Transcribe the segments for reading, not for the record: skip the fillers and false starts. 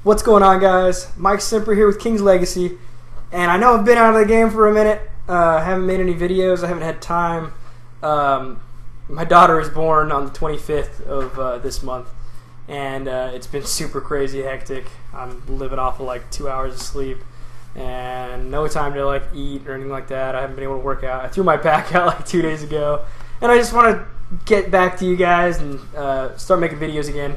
What's going on, guys? Mike Simper here with King's Legacy, and I know I've been out of the game for a minute. I haven't made any videos. I haven't had time. My daughter is born on the 25th of this month, and it's been super crazy hectic. I'm living off of like 2 hours of sleep and no time to like eat or anything like that. I haven't been able to work out. I threw my back out like 2 days ago, and I just want to get back to you guys and start making videos again.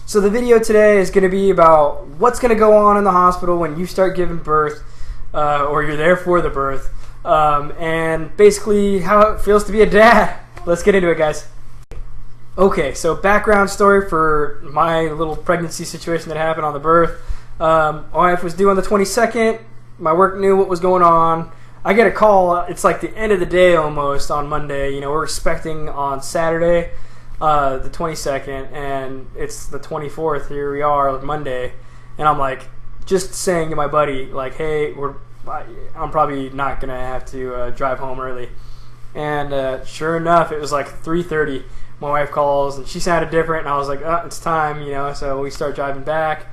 So the video today is going to be about what's going to go on in the hospital when you start giving birth, or you're there for the birth, and basically how it feels to be a dad. Let's get into it, guys. Okay, so background story for my little pregnancy situation that happened on the birth. My wife was due on the 22nd. My work knew what was going on. I get a call. It's like the end of the day almost on Monday. You know, we're expecting on Saturday, the 22nd, and it's the 24th. Here we are, Monday, and I'm like, just saying to my buddy, like, hey, I'm probably not gonna have to drive home early. And sure enough, it was like 3:30. My wife calls, and she sounded different, and I was like, it's time, you know. So we start driving back,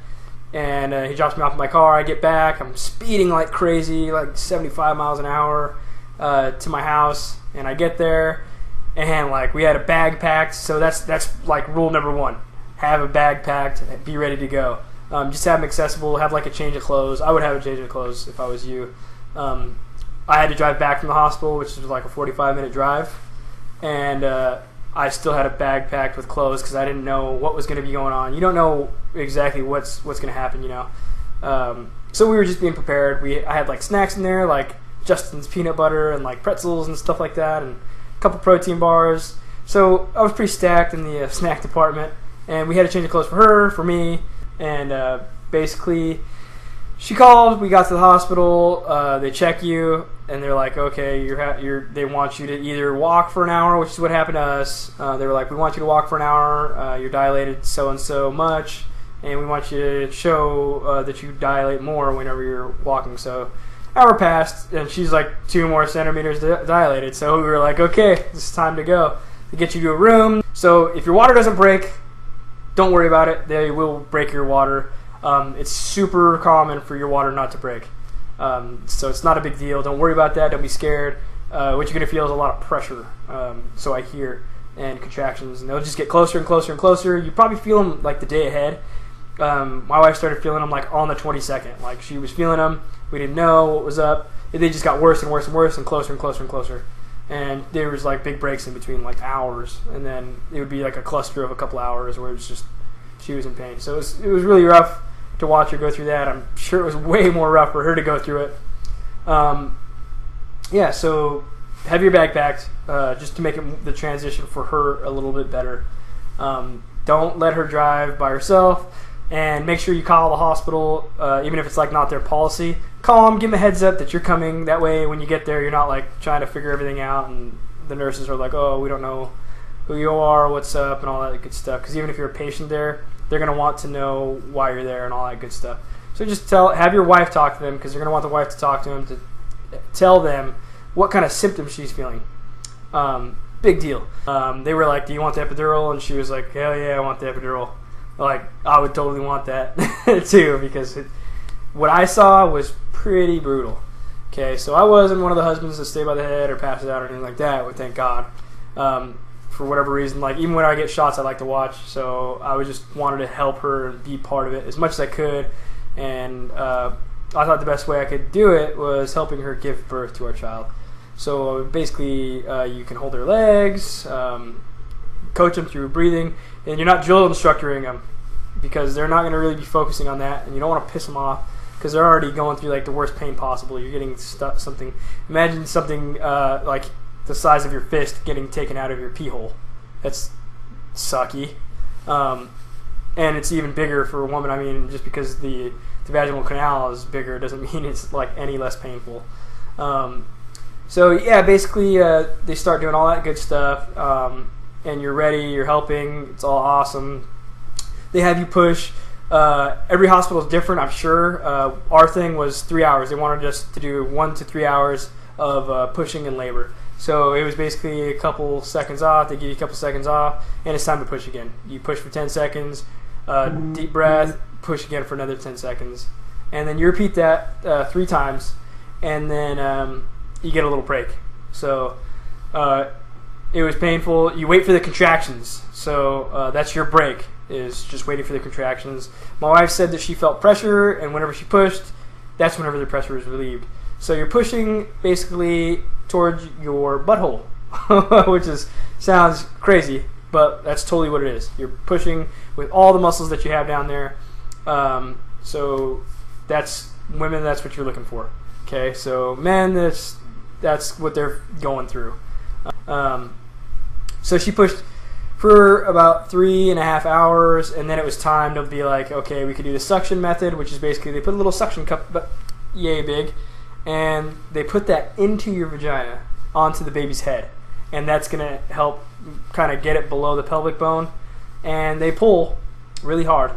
and he drops me off in my car. I get back. I'm speeding like crazy, like 75 miles an hour to my house, and I get there. And like we had a bag packed, so that's like rule number one: have a bag packed, be ready to go. Just have them accessible. Have like a change of clothes. I would have a change of clothes if I was you. I had to drive back from the hospital, which was like a 45-minute drive, and I still had a bag packed with clothes because I didn't know what was going to be going on. You don't know exactly what's going to happen, you know. So we were just being prepared. I had like snacks in there, like Justin's peanut butter and like pretzels and stuff like that, and couple protein bars. So I was pretty stacked in the snack department, and we had to change of clothes for her, for me, and basically she called. We got to the hospital. They check you, and they're like, okay, they want you to either walk for an hour, which is what happened to us. They were like, we want you to walk for an hour. You're dilated so and so much, and we want you to show that you dilate more whenever you're walking. So hour passed, and she's like 2 more centimeters dilated. So we were like, okay, it's time to go. They get you to a room. So if your water doesn't break, don't worry about it. They will break your water. It's super common for your water not to break. So it's not a big deal. Don't worry about that. Don't be scared. What you're going to feel is a lot of pressure, so I hear, and contractions. And they'll just get closer and closer and closer. You probably feel them like the day ahead. My wife started feeling them like on the 22nd. Like she was feeling them. We didn't know what was up. They just got worse and worse and worse and closer and closer and closer. And there was like big breaks in between, like hours. And then it would be like a cluster of a couple hours where it was just, she was in pain. So it was really rough to watch her go through that. I'm sure it was way more rough for her to go through it. Yeah, so have your bag packed just to make the transition for her a little bit better. Don't let her drive by herself. And make sure you call the hospital, even if it's like not their policy. Call them, give them a heads up that you're coming. That way, when you get there, you're not like trying to figure everything out, and the nurses are like, "Oh, we don't know who you are, what's up," and all that good stuff. Because even if you're a patient there, they're gonna want to know why you're there and all that good stuff. So just have your wife talk to them, because they're gonna want the wife to talk to them to tell them what kind of symptoms she's feeling. Big deal. They were like, "Do you want the epidural?" And she was like, "Hell yeah, I want the epidural." Like, I would totally want that too, because what I saw was pretty brutal. Okay, so I wasn't one of the husbands that stay by the head or passes out or anything like that, well, thank God. For whatever reason, like even when I get shots, I like to watch, so I just wanted to help her and be part of it as much as I could, and I thought the best way I could do it was helping her give birth to our child. So basically, you can hold their legs, coach them through breathing, and you're not drill instructoring them, because they're not going to really be focusing on that, and you don't want to piss them off because they're already going through like the worst pain possible. You're getting something. Imagine something like the size of your fist getting taken out of your pee hole. That's sucky, and it's even bigger for a woman. I mean, just because the vaginal canal is bigger doesn't mean it's like any less painful. So yeah, basically they start doing all that good stuff. And you're ready, you're helping, it's all awesome. They have you push. Every hospital is different, I'm sure. Our thing was 3 hours. They wanted us to do 1 to 3 hours of pushing and labor. So it was basically a couple seconds off. They give you a couple seconds off, and it's time to push again. You push for 10 seconds, deep breath, push again for another 10 seconds. And then you repeat that 3 times, and then you get a little break. So it was painful. You wait for the contractions. So that's your break, is just waiting for the contractions. My wife said that she felt pressure, and whenever she pushed, that's whenever the pressure was relieved. So you're pushing basically towards your butthole, which sounds crazy, but that's totally what it is. You're pushing with all the muscles that you have down there. So that's women. That's what you're looking for. Okay, so men, that's what they're going through. So she pushed for about 3.5 hours, and then it was time to be like, okay, we could do the suction method, which is basically they put a little suction cup, but yay big, and they put that into your vagina onto the baby's head, and that's gonna help kind of get it below the pelvic bone, and they pull really hard,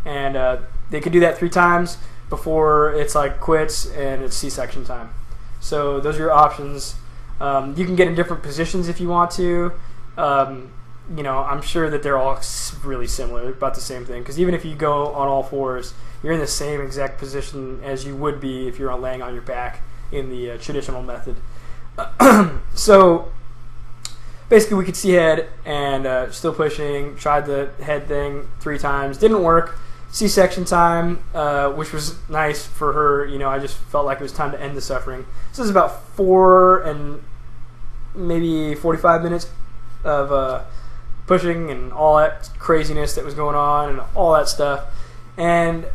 and they could do that 3 times before it's like quits and it's C-section time. So those are your options. You can get in different positions if you want to. You know, I'm sure that they're all really similar, about the same thing. Because even if you go on all fours, you're in the same exact position as you would be if you're laying on your back in the traditional method. So basically, we could see head and still pushing. Tried the head thing 3 times, didn't work. C-section time, which was nice for her. You know, I just felt like it was time to end the suffering. This is about 4 and maybe 45 minutes of pushing and all that craziness that was going on and all that stuff. And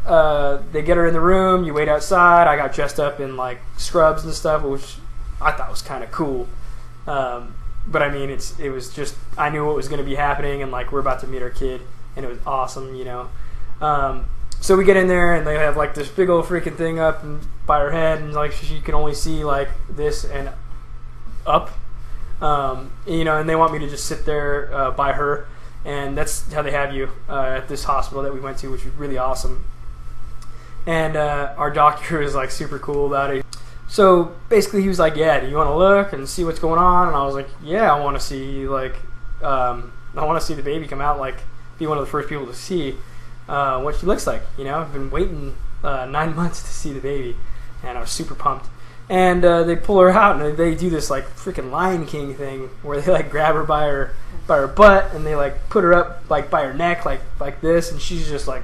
they get her in the room. You wait outside. I got dressed up in like scrubs and stuff, which I thought was kind of cool. But I mean, it was just, I knew what was going to be happening, and like we're about to meet our kid, and it was awesome, you know. So we get in there, and they have like this big old freaking thing up and by her head, and like she can only see like this and up. You know, and they want me to just sit there by her, and that's how they have you at this hospital that we went to, which was really awesome. And our doctor is like super cool about it. So basically, he was like, "Yeah, do you want to look and see what's going on?" And I was like, "Yeah, I want to see like I want to see the baby come out, like be one of the first people to see what she looks like." You know, I've been waiting 9 months to see the baby, and I was super pumped. And they pull her out, and they do this like freaking Lion King thing where they like grab her by her butt, and they like put her up like by her neck, like this, and she's just like,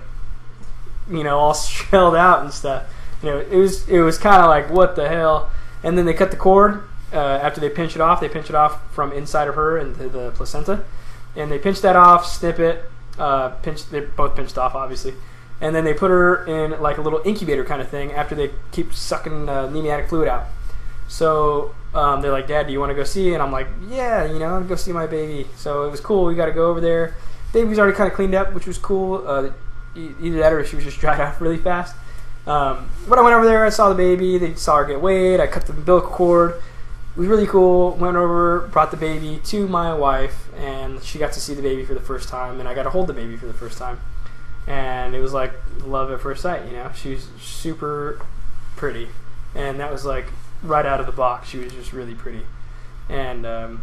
you know, all shelled out and stuff. You know, it was kind of like, what the hell? And then they cut the cord after they pinch it off. They pinch it off from inside of her into the placenta, and they pinch that off, snip it, they're both pinched off, obviously. And then they put her in like a little incubator kind of thing after they keep sucking amniotic fluid out. So they're like, "Dad, do you want to go see?" And I'm like, "Yeah, you know, go see my baby." So it was cool. We got to go over there. Baby was already kind of cleaned up, which was cool. Either that or she was just dried out really fast. But I went over there. I saw the baby. They saw her get weighed. I cut the umbilical cord. It was really cool. Went over, brought the baby to my wife, and she got to see the baby for the first time, and I got to hold the baby for the first time. And it was like love at first sight, you know. She was super pretty, and that was like right out of the box. She was just really pretty, and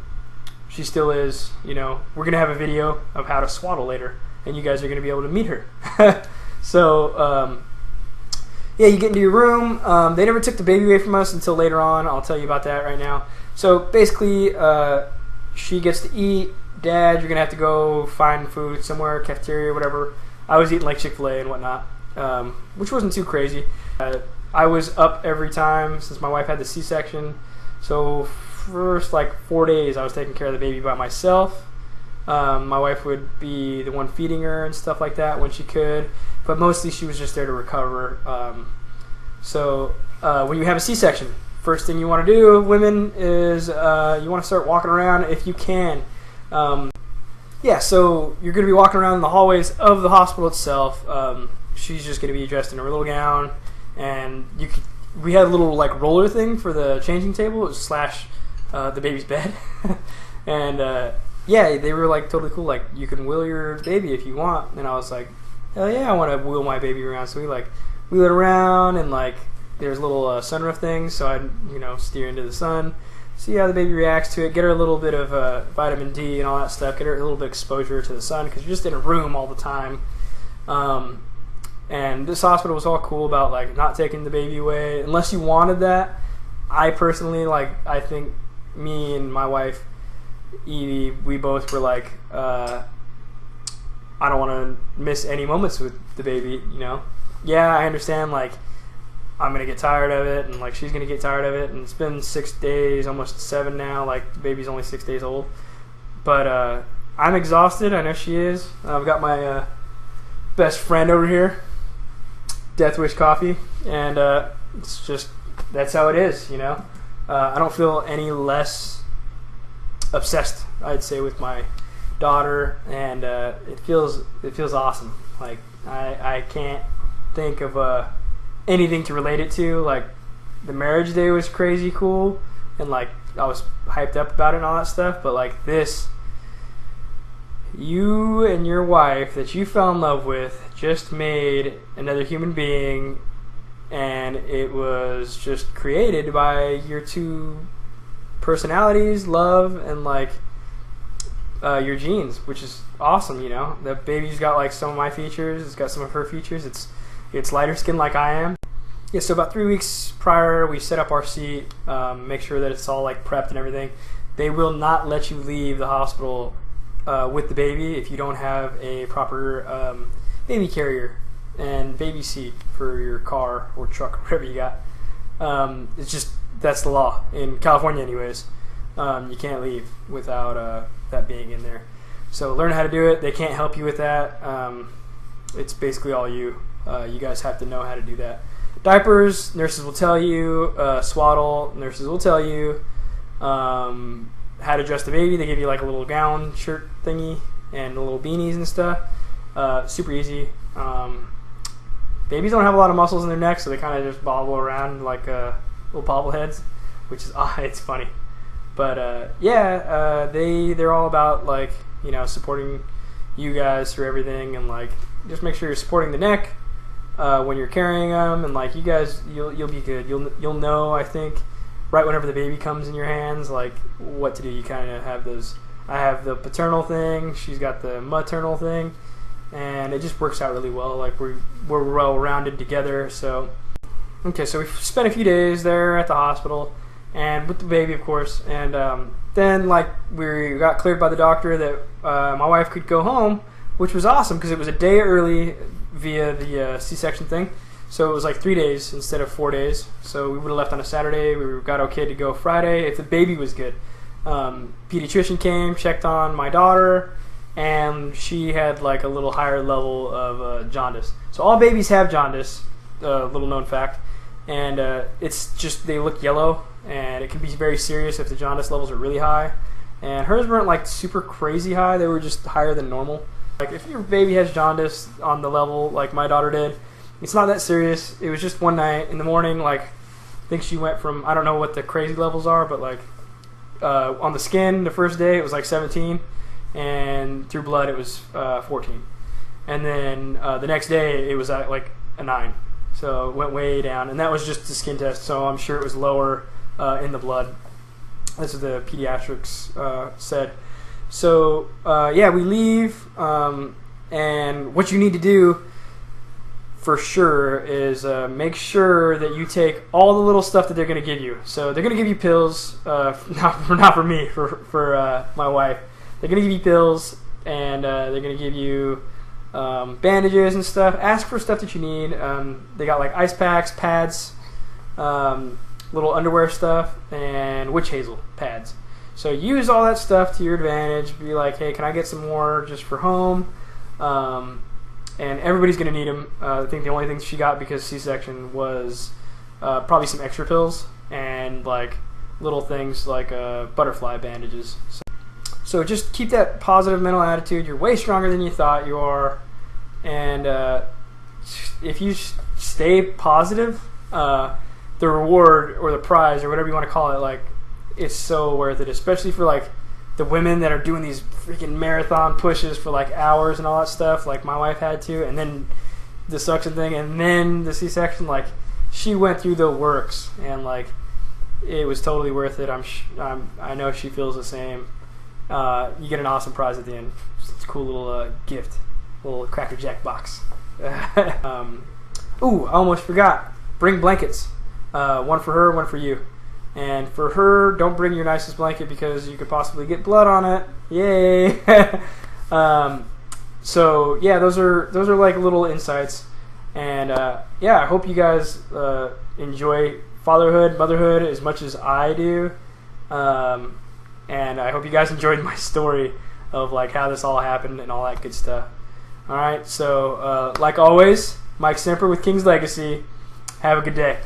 she still is. You know, we're gonna have a video of how to swaddle later, and you guys are gonna be able to meet her. So yeah, you get into your room. They never took the baby away from us until later on. I'll tell you about that right now. So basically, she gets to eat. Dad, you're gonna have to go find food somewhere, cafeteria, or whatever. I was eating like Chick-fil-A and whatnot, which wasn't too crazy. I was up every time since my wife had the C-section. So first like 4 days I was taking care of the baby by myself. My wife would be the one feeding her and stuff like that when she could, but mostly she was just there to recover. So when you have a C-section, first thing you want to do, women, is you want to start walking around if you can. Yeah, so you're going to be walking around in the hallways of the hospital itself. She's just going to be dressed in her little gown, and we had a little like roller thing for the changing table. It was slash the baby's bed, and yeah, they were like totally cool. Like, you can wheel your baby if you want, and I was like, hell yeah, I want to wheel my baby around. So we like wheel it around, and like there's little sunroof things, so I'd steer into the sun. See how the baby reacts to it, get her a little bit of vitamin D and all that stuff, get her a little bit of exposure to the sun, because you're just in a room all the time. And this hospital was all cool about like not taking the baby away unless you wanted that. I personally, like, I think me and my wife Evie, we both were like, I don't want to miss any moments with the baby, you know. Yeah, I understand, like, I'm gonna get tired of it, and like she's gonna get tired of it, and it's been 6 days, almost 7 now. Like, the baby's only 6 days old, but I'm exhausted. I know she is. I've got my best friend over here, Death Wish Coffee, and it's just, that's how it is, you know. I don't feel any less obsessed, I'd say, with my daughter, and it feels awesome. Like, I can't think of anything to relate it to. Like, the marriage day was crazy cool, and like I was hyped up about it and all that stuff, but like this, you and your wife that you fell in love with just made another human being, and it was just created by your two personalities, love, and like your genes, which is awesome. You know, the baby's got like some of my features, it's got some of her features, it's lighter skin like I am. Yeah, so about 3 weeks prior, we set up our seat, make sure that it's all like prepped and everything. They will not let you leave the hospital with the baby if you don't have a proper baby carrier and baby seat for your car or truck, whatever you got. It's just, that's the law in California anyways. You can't leave without that being in there. So learn how to do it. They can't help you with that. It's basically all you. You guys have to know how to do that. Diapers, nurses will tell you. Swaddle, nurses will tell you. How to dress the baby. They give you like a little gown shirt thingy and little beanies and stuff. Super easy. Babies don't have a lot of muscles in their necks, so they kind of just bobble around like little bobbleheads, which is it's funny. But yeah, they're all about like, you know, supporting you guys through everything, and like just make sure you're supporting the neck when you're carrying them, and like you guys, you'll be good. You'll know, I think, right whenever the baby comes in your hands, like what to do. You kind of have those. I have the paternal thing. She's got the maternal thing, and it just works out really well. Like we're well rounded together. So okay, so we spent a few days there at the hospital, and with the baby, of course, and then like we got cleared by the doctor that my wife could go home, which was awesome because it was a day early via the C-section thing. So it was like 3 days instead of 4 days. So we would have left on a Saturday. We got okay to go Friday if the baby was good. Pediatrician came, checked on my daughter, and she had like a little higher level of jaundice. So all babies have jaundice, little known fact, and it's just they look yellow, and it can be very serious if the jaundice levels are really high. And hers weren't like super crazy high; they were just higher than normal. Like if your baby has jaundice on the level like my daughter did, it's not that serious. It was just one night in the morning. Like I think she went from, I don't know what the crazy levels are, but like on the skin the first day it was like 17, and through blood it was 14, and then the next day it was at like a 9. So it went way down, and that was just the skin test. So I'm sure it was lower in the blood. This is the pediatrics said. So yeah, we leave, and what you need to do for sure is make sure that you take all the little stuff that they're going to give you. So they're going to give you pills, not for me, for my wife. They're going to give you pills, and they're going to give you bandages and stuff. Ask for stuff that you need. They got like ice packs, pads, little underwear stuff, and witch hazel pads. So use all that stuff to your advantage. Be like, hey, can I get some more just for home? And everybody's going to need them. I think the only thing she got because C-section was probably some extra pills and like little things like butterfly bandages. So just keep that positive mental attitude. You're way stronger than you thought you are. And if you stay positive, the reward or the prize or whatever you want to call it, like, it's so worth it, especially for like the women that are doing these freaking marathon pushes for like hours and all that stuff, like my wife had to, and then the suction thing, and then the C-section. Like, she went through the works, and like it was totally worth it. I know she feels the same. You get an awesome prize at the end. It's a cool little gift, little Cracker Jack box. Ooh, I almost forgot. Bring blankets. One for her, one for you. And for her, don't bring your nicest blanket because you could possibly get blood on it. Yay! So yeah, those are like little insights. And yeah, I hope you guys enjoy fatherhood, motherhood as much as I do. And I hope you guys enjoyed my story of like how this all happened and all that good stuff. All right, so like always, Mike Semper with King's Legacy. Have a good day.